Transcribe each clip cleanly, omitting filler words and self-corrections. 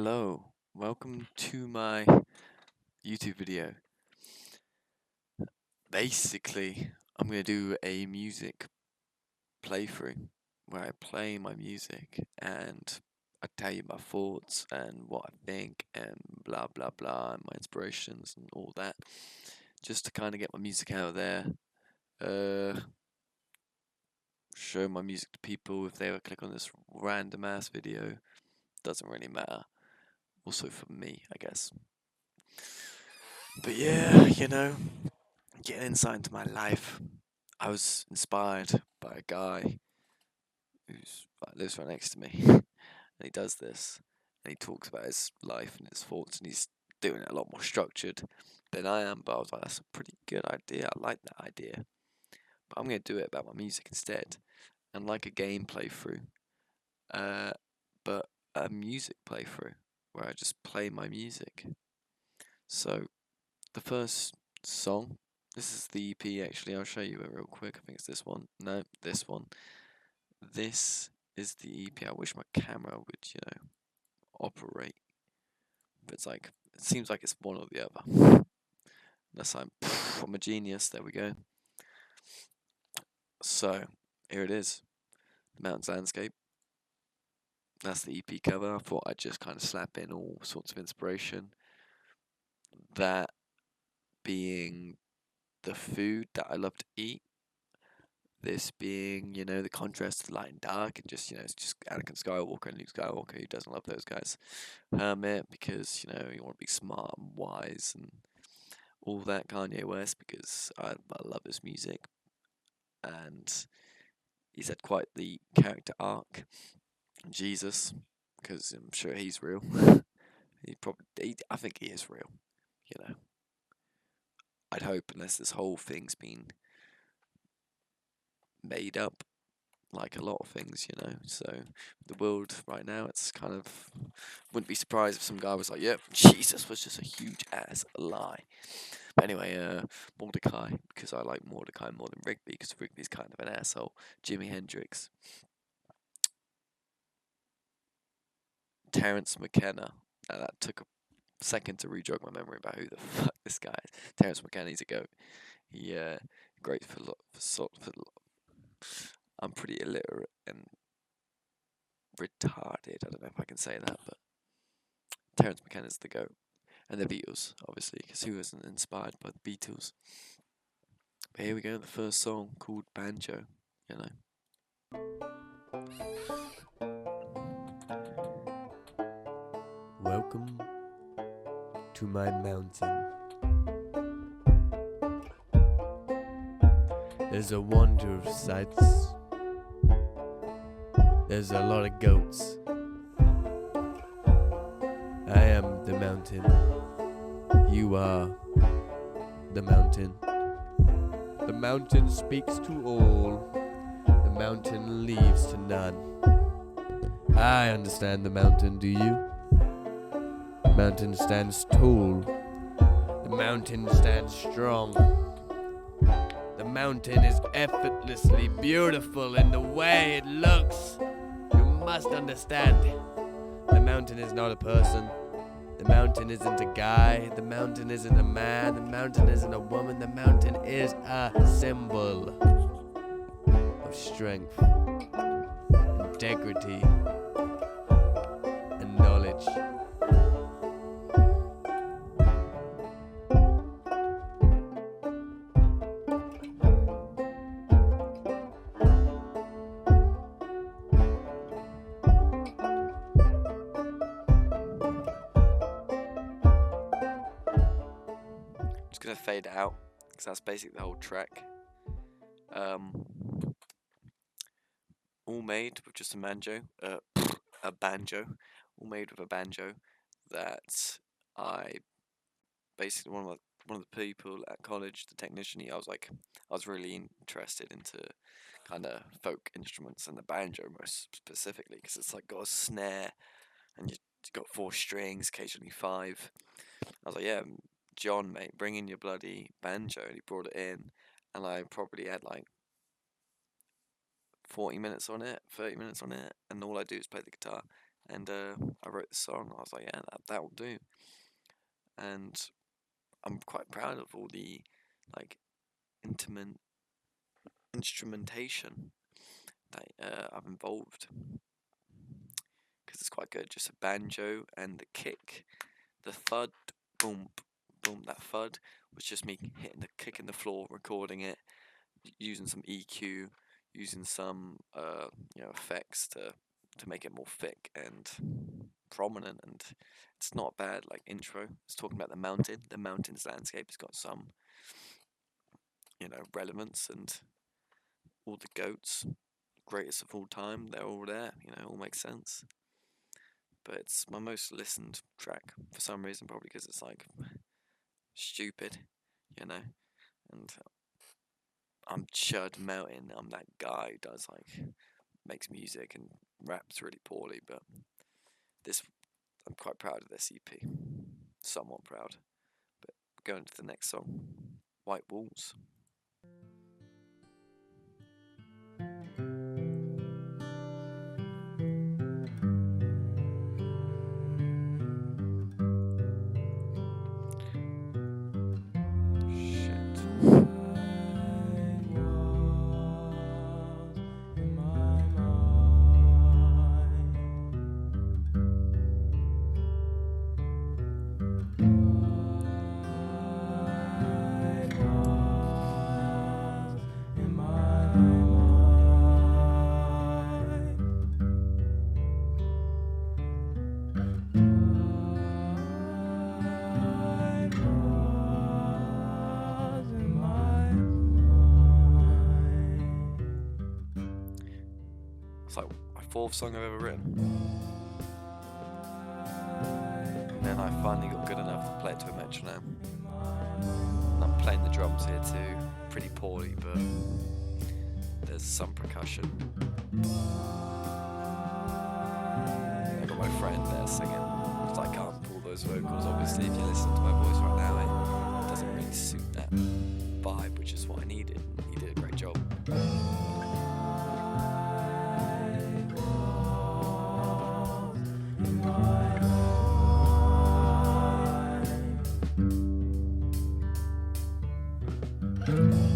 Hello, welcome to my YouTube video. Basically, I'm going to do a music playthrough where I play my music and I tell you my thoughts and what I think and blah blah blah and my inspirations and all that. Just to kind of get my music out there, show my music to people if they ever click on this random ass video. Doesn't really matter. Also for me, I guess. But yeah, getting insight into my life. I was inspired by a guy who's lives right next to me, and he does this, and he talks about his life and his thoughts, and he's doing it a lot more structured than I am. But I was like, that's a pretty good idea. I like that idea, but I'm gonna do it about my music instead, and like a game playthrough, but a music playthrough where I just play my music. So the first song. This is the EP actually, I'll show you it real quick. I think it's this one. No, this one. This is the EP. I wish my camera would, operate. But it seems like it's one or the other. Unless I'm a genius. There we go. So, here it is. The Mountains Landscape. That's the EP cover. I thought I'd just kind of slap in all sorts of inspiration. That being the food that I love to eat. This being, the contrast to light and dark, and it's just Anakin Skywalker and Luke Skywalker. Who doesn't love those guys? Hermit, because, you want to be smart and wise and all that. Kanye West, because I love his music. And he's had quite the character arc. Jesus, because I'm sure he's real. I think he is real, I'd hope, unless this whole thing's been made up, like a lot of things, So the world right now, it's kind of, wouldn't be surprised if some guy was like, "Yep, Jesus was just a huge ass lie." But anyway, Mordecai, because I like Mordecai more than Rigby, because Rigby's kind of an asshole. Jimi Hendrix, Terence McKenna. Now that took a second to re-jog my memory about who the fuck this guy is. Terence McKenna, he's a goat. He great for I'm pretty illiterate and retarded. I don't know if I can say that, but Terence McKenna's the goat. And the Beatles, obviously, because who wasn't inspired by the Beatles? But here we go, the first song called Banjo, Welcome to my mountain. There's a wonder of sights. There's a lot of goats. I am the mountain. You are the mountain. The mountain speaks to all. The mountain leaves to none. I understand the mountain, do you? The mountain stands tall. The mountain stands strong. The mountain is effortlessly beautiful in the way it looks. You must understand. The mountain is not a person. The mountain isn't a guy. The mountain isn't a man. The mountain isn't a woman. The mountain is a symbol of strength, integrity, and knowledge. Just gonna fade it out, because that's basically the whole track. All made with just a banjo, all made with a banjo that I basically one of the people at college, the technician. I was really interested into kind of folk instruments and the banjo most specifically, because it's like got a snare and you got 4 strings, occasionally 5. I was like, yeah, John, mate, bring in your bloody banjo. And he brought it in, and I probably had like 40 minutes on it, 30 minutes on it, and all I do is play the guitar and I wrote the song. I was like, yeah, that will do. And I'm quite proud of all the like intimate instrumentation that I've involved, because it's quite good. Just a banjo and the kick, the thud, boom, boom. That thud was just me hitting the kick in the floor, recording it, using some EQ, using some effects to make it more thick and prominent. And it's not bad. Like intro, it's talking about the mountain. The mountain's landscape has got some relevance, and all the goats, greatest of all time, they're all there. All makes sense. But it's my most listened track for some reason, probably because it's like stupid, and I'm Chud Mountain. I'm that guy who does makes music and raps really poorly, but I'm quite proud of this EP, somewhat proud. But going to the next song, White Walls. It's like my fourth song I've ever written. And then I finally got good enough to play it to a metronome. And I'm playing the drums here too, pretty poorly, but there's some percussion. I got my friend there singing, because I can't pull those vocals. Obviously, if you listen to my voice right now, it doesn't really suit that vibe, which is what I needed. He did a great job.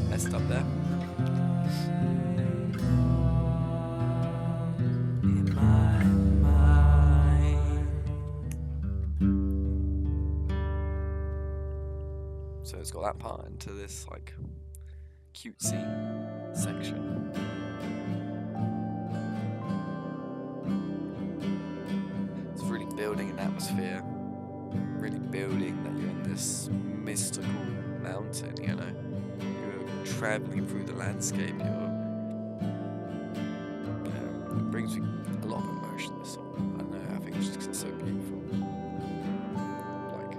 Messed up there. In my mind. So it's got that part into this cutesy section. It's really building an atmosphere, really building that you're in this mystical mountain, You're traveling through the landscape, it brings me a lot of emotion, this song. I don't know, I think it's just 'cause it's so beautiful. It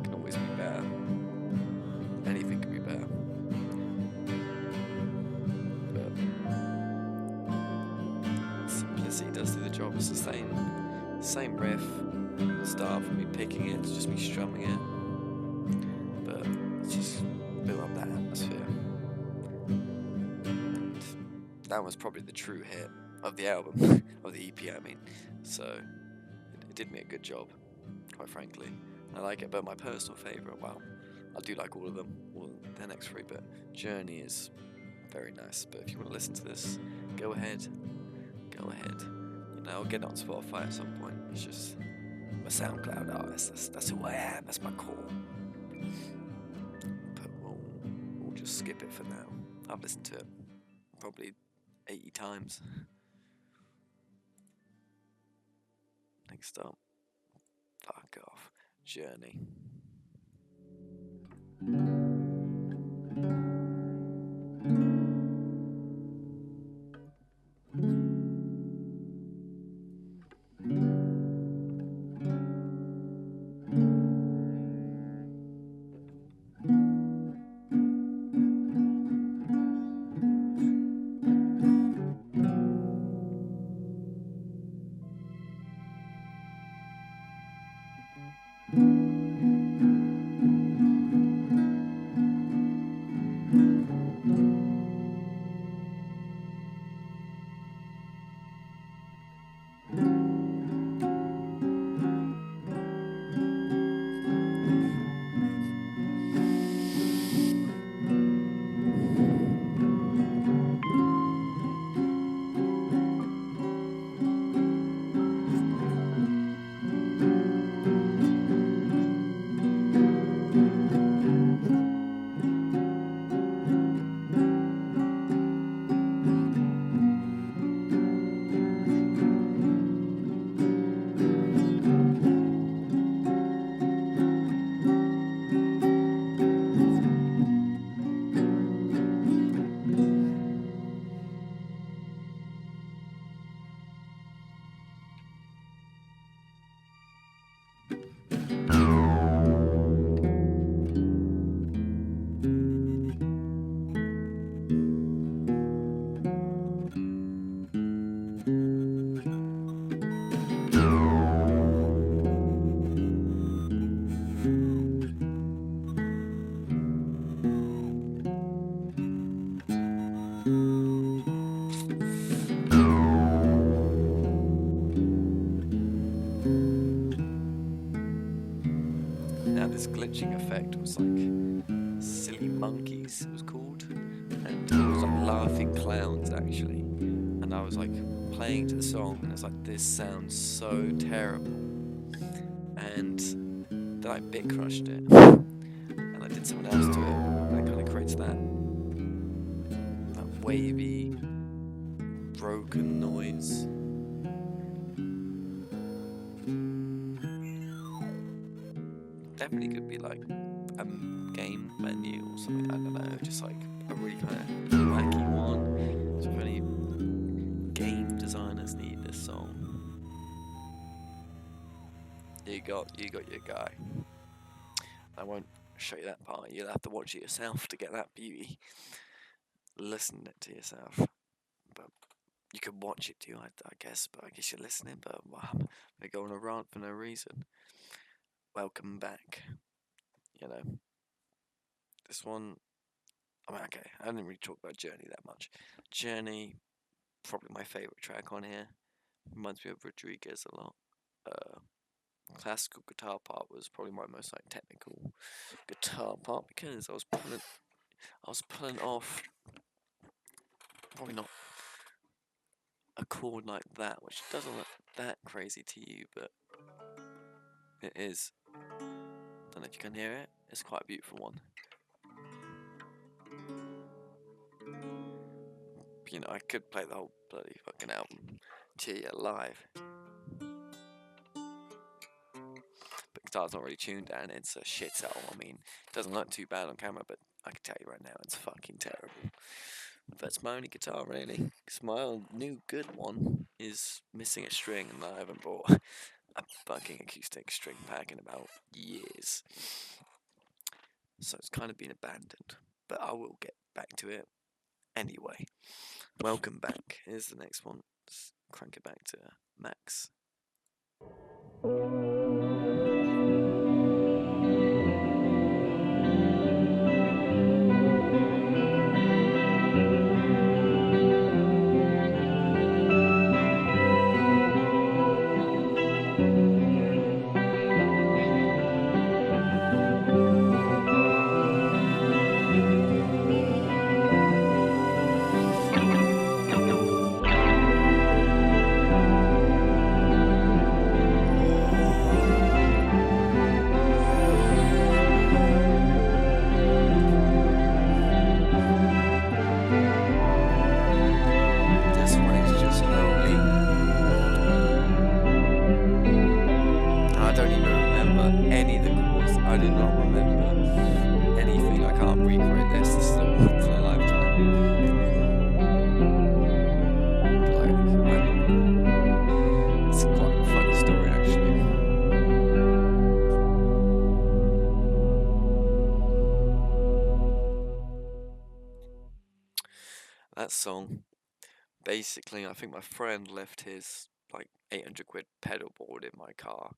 can always be better. Anything can be better. But simplicity does do the job. It's the same riff. Start from me picking it to just me strumming it. But it's just built up that atmosphere. And that was probably the true hit of the album, of the EP, I mean. So it did me a good job, quite frankly. I like it, but my personal favourite, well, I do like all of them, all the next three, but Journey is very nice. But if you want to listen to this, go ahead. I'll get it on Spotify at some point. It's just I'm a SoundCloud artist. That's who I am. That's my core. But we'll just skip it for now. I've listened to it probably 80 times. Next up, fuck off, Journey. catching effect was like Silly Monkeys, it was called, and it was like Laughing Clowns actually. And I was like playing to the song, and it's like, this sounds so terrible, and then I bit crushed it, and I did something else to it, and it kind of creates that wavy, broken noise. Definitely could be like a game menu or something, I don't know, just like a really kind of wacky one. So if any game designers need this song, you got your guy. I won't show you that part, you'll have to watch it yourself to get that beauty. Listen it to yourself. But you can watch it too, I guess, but I guess you're listening, but I'm gonna go on a rant for no reason. Welcome back. You know, this one, I mean, okay, I didn't really talk about Journey that much. Journey, probably my favourite track on here. Reminds me of Rodriguez a lot. Classical guitar part was probably my most like technical guitar part, because I was pulling off probably not a chord like that, which doesn't look that crazy to you, but it is. Don't know if you can hear it. It's quite a beautiful one. You know, I could play the whole bloody fucking album to you live, but guitar's not really tuned down. It's a shit album. I mean, it doesn't look too bad on camera, but I can tell you right now, it's fucking terrible. That's my only guitar, really, because my own new good one is missing a string, and I haven't bought a fucking acoustic string pack in about years. So it's kind of been abandoned, but I will get back to it anyway. Welcome back. Here's the next one. Let's crank it back to max. I do not remember anything. I can't recreate this. This is for a lifetime. It's quite a funny story, actually. That song, basically, I think my friend left his like 800 quid pedal board in my car,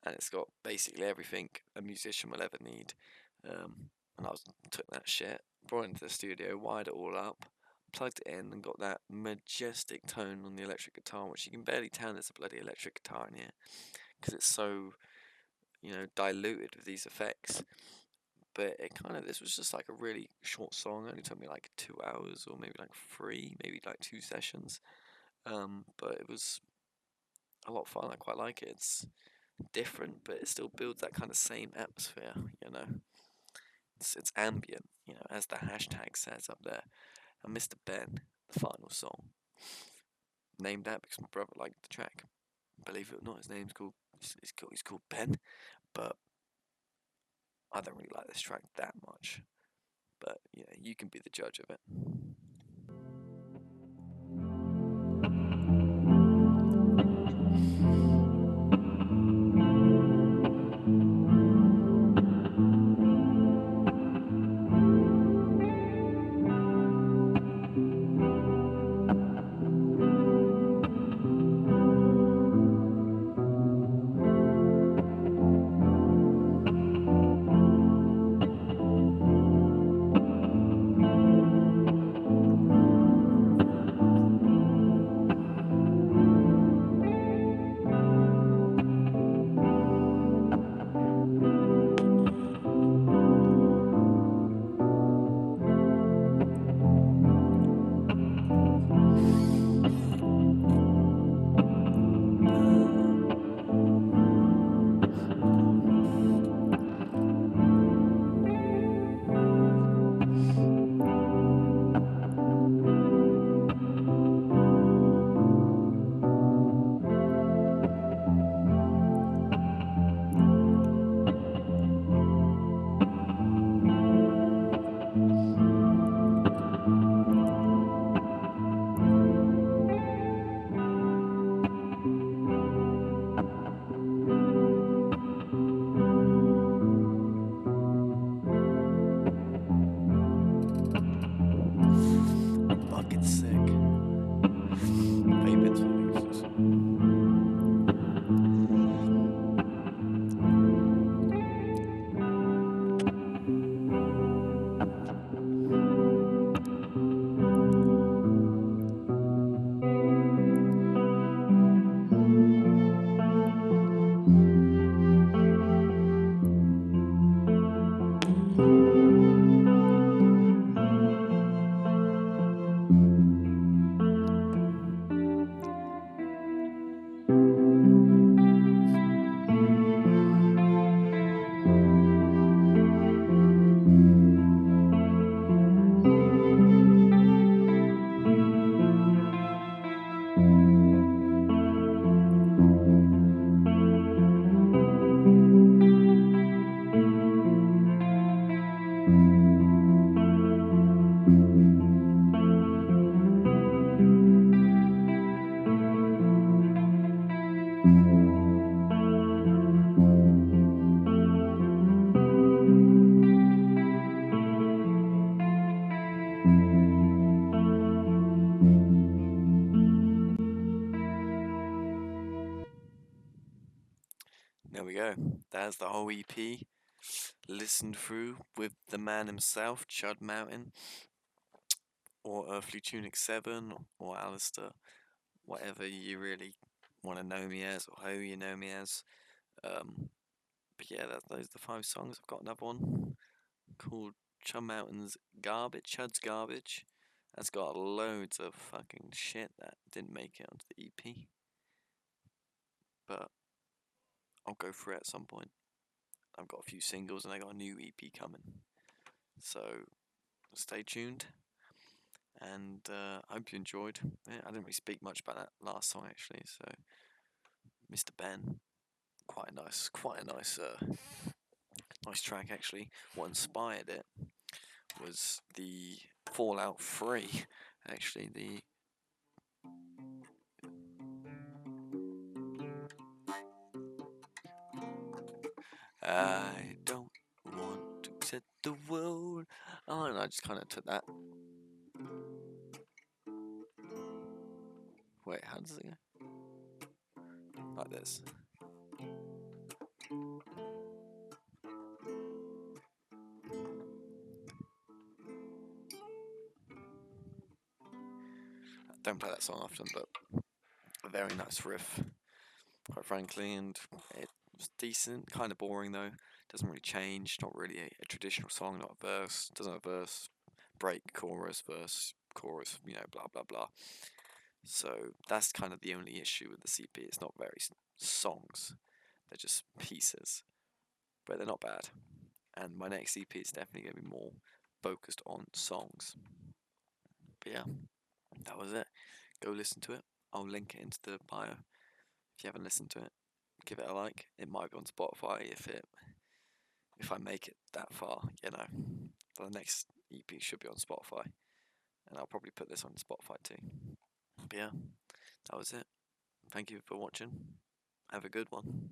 and it's got basically everything a musician will ever need. And I took that shit, brought it into the studio, wired it all up, plugged it in, and got that majestic tone on the electric guitar, which you can barely tell there's a bloody electric guitar in here, because it's so, diluted with these effects. But this was just like a really short song. It only took me like 2 hours, or maybe like 3, maybe like 2 sessions. But it was a lot of fun. I quite like it. It's different, but it still builds that kind of same atmosphere, It's ambient, as the hashtag says up there. And Mr. Ben, the final song, named that because my brother liked the track. Believe it or not, his name's he's called Ben, but I don't really like this track that much. But you can be the judge of it. has the whole EP listened through with the man himself, Chud Mountain, or Earthly Tunic 7, or Alistair, whatever you really want to know me as, or who you know me as. But yeah, those are the 5 songs. I've got another one called Chud Mountain's Garbage, Chud's Garbage. That's got loads of fucking shit that didn't make it onto the EP. But I'll go through it at some point. I've got a few singles and I got a new EP coming. So stay tuned. And I hope you enjoyed. Yeah, I didn't really speak much about that last song actually. So Mr. Ben, quite a nice, nice track actually. What inspired it was the Fallout 3. Actually, the I don't want to set the world on. I just kind of took that. Wait, how does it go? Like this. I don't play that song often, but a very nice riff, quite frankly, and it was decent. Kind of boring though. Doesn't really change. Not really a traditional song. Not a verse. Doesn't have a verse, break, chorus, verse, chorus. Blah blah blah. So that's kind of the only issue with the CP. It's not very songs. They're just pieces, but they're not bad. And my next EP is definitely going to be more focused on songs. But yeah, that was it. Go listen to it. I'll link it into the bio. If you haven't listened to it, give it a like. It might be on Spotify if I make it that far, But the next EP should be on Spotify, and I'll probably put this on Spotify too. But yeah, that was it. Thank you for watching. Have a good one.